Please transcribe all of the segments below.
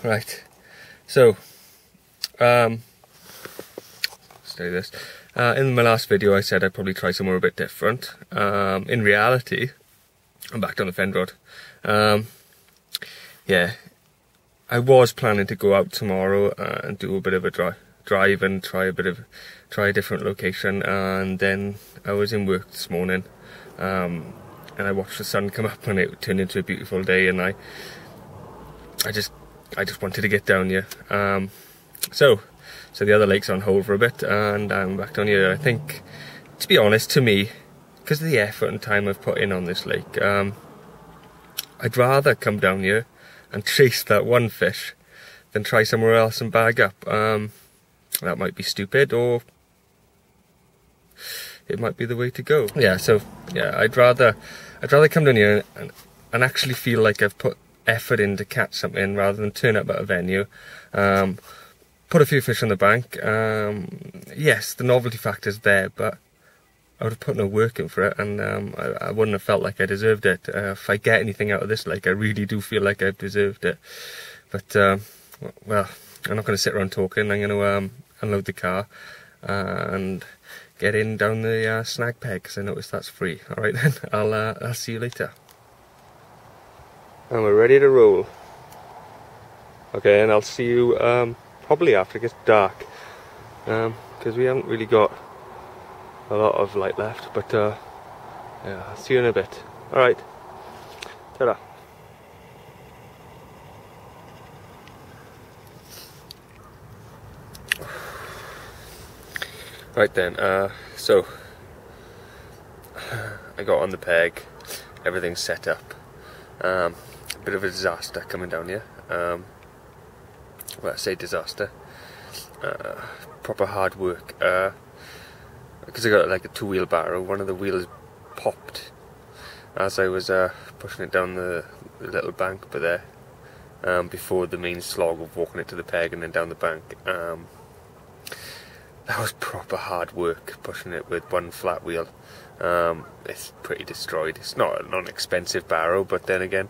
Right, so let's do this. In my last video I said I'd probably try somewhere a bit different. In reality, I'm back down the Fen Road. Yeah, I was planning to go out tomorrow and do a bit of a drive and try a different location, and then I was in work this morning and I watched the sun come up and it turned into a beautiful day, and I just wanted to get down here. So the other lake's on hold for a bit and I'm back down here. I think, to be honest, to me, because of the effort and time I've put in on this lake, I'd rather come down here and chase that one fish than try somewhere else and bag up. That might be stupid, or it might be the way to go. Yeah, so yeah, I'd rather come down here and actually feel like I've put effort in to catch something rather than turn up at a venue, put a few fish on the bank. Yes, the novelty factor's there, but I would have put no work in for it, and I wouldn't have felt like I deserved it. If I get anything out of this lake, I really do feel like I've deserved it. But well, I'm not going to sit around talking. I'm going to unload the car and get in down the snag peg, because I noticed that's free. All right then, I'll see you later. And we're ready to roll. Okay, and I'll see you probably after it gets dark, because we haven't really got a lot of light left, but yeah, I'll see you in a bit. Alright, ta-da. Right then, so I got on the peg, everything's set up. A bit of a disaster coming down here. Well, I say disaster, proper hard work, because I got like a two-wheel barrow. One of the wheels popped as I was pushing it down the little bank up there, before the main slog of walking it to the peg and then down the bank. That was proper hard work, pushing it with one flat wheel. It's pretty destroyed. It's not an expensive barrow, but then again,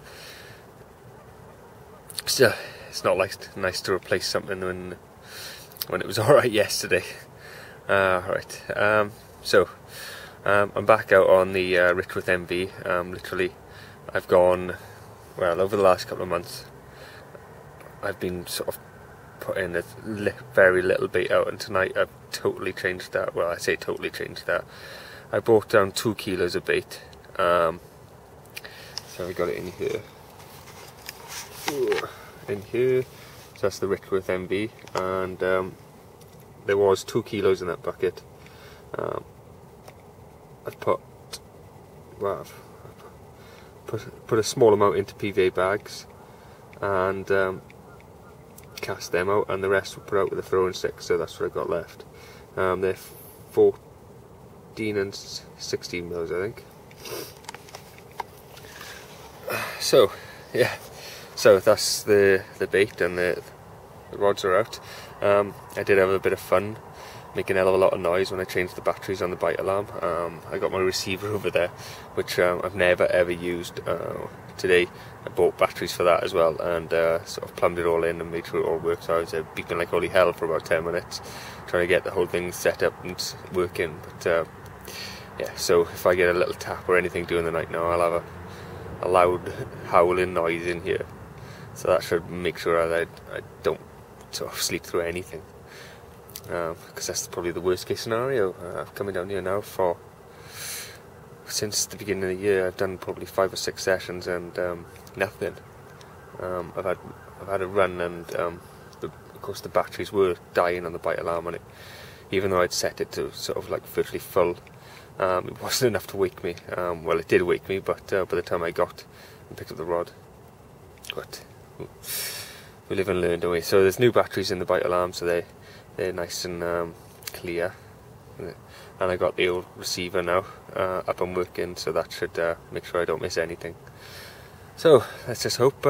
still, it's not like nice to replace something when it was alright yesterday. Right, so I'm back out on the Richworth MV. Literally, I've gone, well, over the last couple of months, I've been sort of putting a very little bait out, and tonight I've totally changed that. Well, I say totally changed that. I brought down 2 kilos of bait. So I got it in here. In here. So that's the Richworth MV, and there was 2 kilos in that bucket. I've put a small amount into PVA bags and cast them out, and the rest were put out with a throwing stick, so that's what I got left. They're 14 and 16 mils, I think. So yeah, so that's the bait, and the rods are out. I did have a bit of fun making a hell of a lot of noise when I changed the batteries on the bite alarm. I got my receiver over there, which I've never ever used. Today I bought batteries for that as well, and sort of plumbed it all in and made sure it all worked. So I was beeping like holy hell for about 10 minutes trying to get the whole thing set up and working. But yeah, so if I get a little tap or anything during the night now, I'll have a loud howling noise in here, so that should make sure that I don't sort of sleep through anything, because that's probably the worst case scenario. Coming down here now since the beginning of the year, I've done probably 5 or 6 sessions and nothing. I've had a run, and of course the batteries were dying on the bite alarm on it, even though I'd set it to sort of like virtually full. It wasn't enough to wake me. Well, it did wake me, but by the time I got and picked up the rod, but we live and learn, don't we? So there's new batteries in the bite alarm, so they're nice and clear. And I got the old receiver now up and working, so that should make sure I don't miss anything. So let's just hope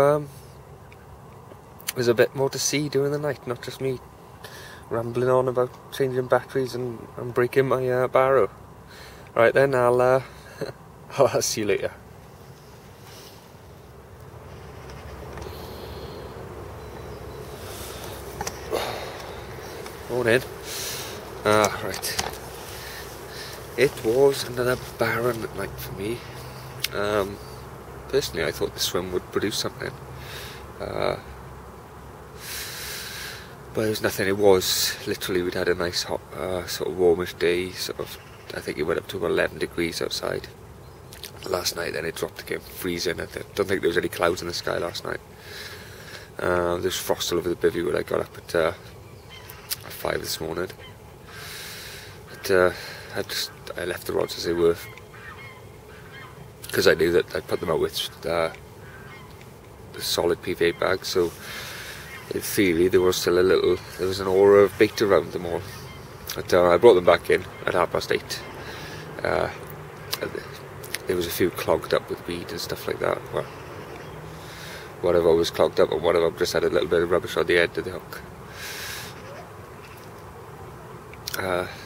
there's a bit more to see during the night, not just me rambling on about changing batteries and breaking my barrow. Right then, I'll see you later. Morning. Right. It was another barren night for me. Personally, I thought the swim would produce something. But it was nothing. It was literally, we'd had a nice hot, sort of warmish day. I think it went up to about 11 degrees outside last night. Then it dropped again, freezing. I don't think there was any clouds in the sky last night. There was frost all over the bivvy when I got up at 5 this morning. But I left the rods as they were, because I knew that I'd put them out with the solid PVA bag. So in theory there was still there was an aura of bait around them all. But I brought them back in at 8:30. There was a few clogged up with weed and stuff like that. Well, one of them was clogged up and one of them just had a little bit of rubbish on the end of the hook.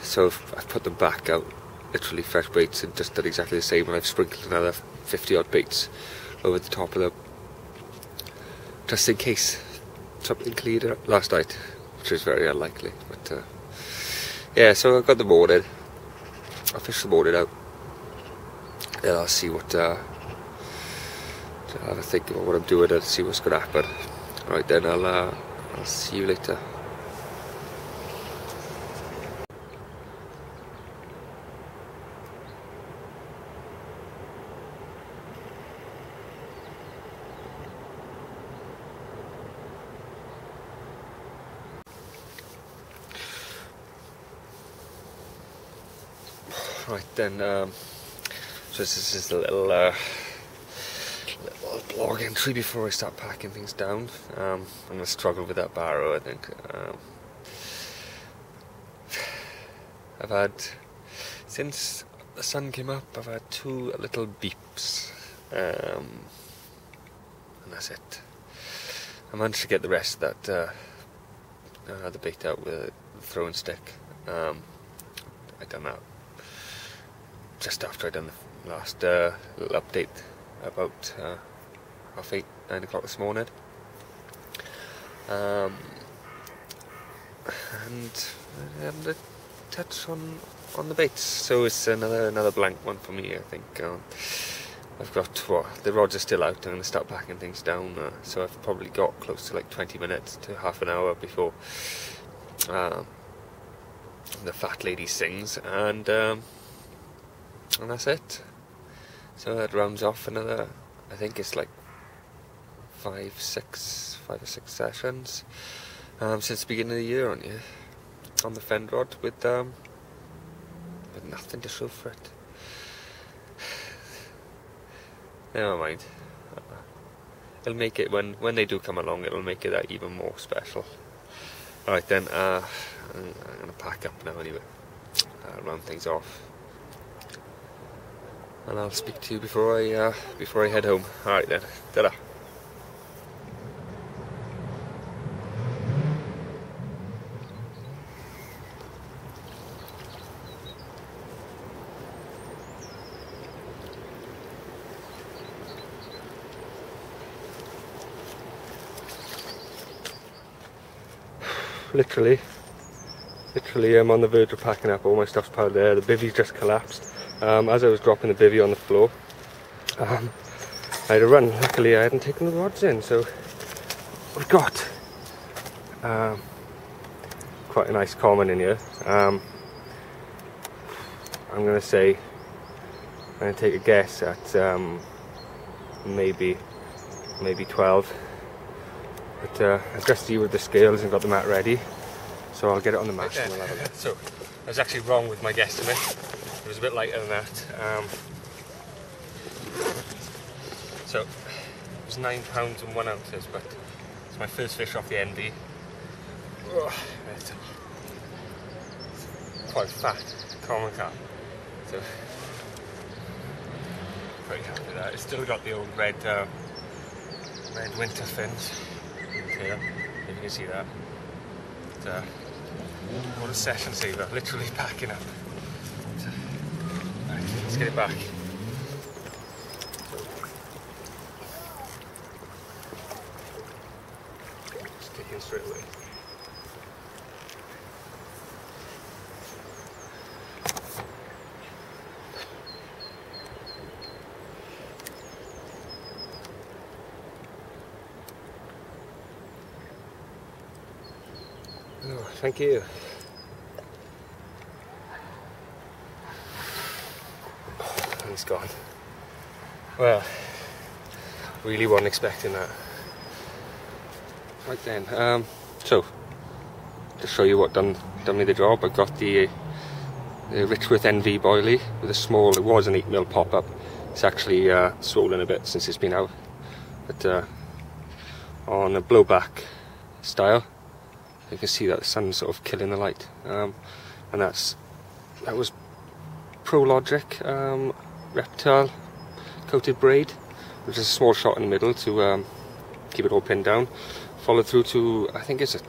So I've put them back out, literally fresh baits, and just done exactly the same, and I've sprinkled another 50 odd baits over the top of them, just in case something cleared up last night, which is very unlikely. But yeah, so I've got the morning, I'll fish the morning out, then I'll see what, I'll have a think about what I'm doing and see what's going to happen. Alright then, I'll see you later. Right then, so this is a little blog entry before I start packing things down. I'm going to struggle with that barrow, I think. I've had, since the sun came up, I've had 2 little beeps, and that's it. I managed to get the rest of that, the bait out with a throwing stick. I done that just after I'd done the last little update about 8:30, 9 o'clock this morning. And a touch on the baits, so it's another blank one for me, I think. I've got, the rods are still out. I'm going to start packing things down, so I've probably got close to like 20 minutes to half an hour before the fat lady sings, and that's it. So that rounds off another, I think it's like 5 or 6 sessions since the beginning of the year on the fend rod with nothing to show for it. Never mind. It'll make it, when they do come along, it'll make it that even more special. Alright then, I'm going to pack up now anyway, round things off. And I'll speak to you before I head home. Alright then, ta-da. Literally I'm on the verge of packing up. All my stuff's piled there. The bivvy's just collapsed. As I was dropping the bivvy on the floor, I had to run. Luckily I hadn't taken the rods in, so we've got quite a nice common in here. I'm going to take a guess at maybe 12. But I've just with the scales and got the mat ready, so I'll get it on the mat and we'll have a look. So I was actually wrong with my guesstimate. It was a bit lighter than that. So it was 9 pounds and 1 ounces, but it's my first fish off the NB. It's quite fat, common carp. So pretty happy with that. It's still got the old red winter fins. Here, if you can see that. But, what a session saver, literally packing up. Right, let's get it back. Just kick in straight away. Oh, thank you. Oh, and it's gone. Well, really wasn't expecting that. Right then, so to show you what done me the job, I got the Richworth NV boilie with a small. It was an 8mm pop-up. It's actually swollen a bit since it's been out, but on a blowback style. You can see that the sun's sort of killing the light, and that was ProLogic reptile coated braid, which is a small shot in the middle to keep it all pinned down. Followed through to, I think it's a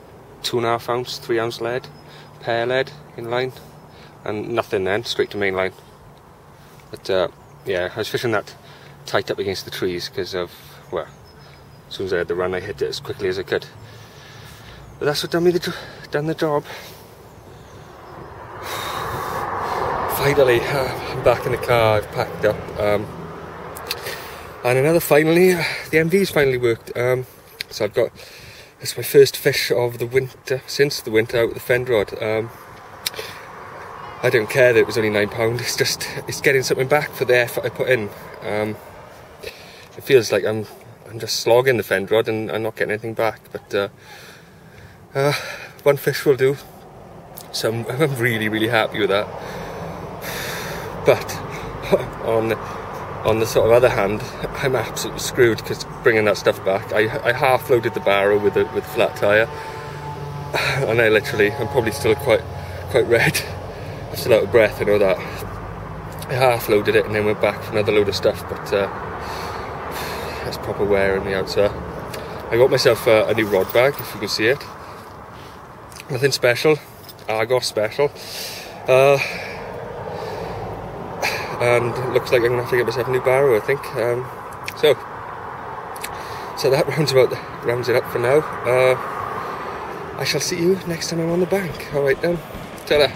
2.5 ounce, 3 ounce lead, pear lead in line, and nothing then, straight to main line. But yeah, I was fishing that tight up against the trees because of, well, as soon as I had the run I hit it as quickly as I could. But that's what done the job. Finally, I'm back in the car, I've packed up. And another finally, the MV's finally worked. So I've got, it's my first fish of the winter, since the winter out with the fend rod. I don't care that it was only £9, it's just, it's getting something back for the effort I put in. It feels like I'm just slogging the fend rod and I'm not getting anything back, but one fish will do, so I'm really happy with that. But on the sort of other hand, I'm absolutely screwed because bringing that stuff back, I half loaded the barrow with flat tyre, and I'm probably still quite red. I'm still out of breath, I know that. I half loaded it and then went back for another load of stuff, but that's proper wearing me out. So I got myself a new rod bag, if you can see it. Nothing special, Argos special, and it looks like I'm going to have to get myself a new barrow, I think. So that rounds it up for now. I shall see you next time I'm on the bank. Alright then, ta-da.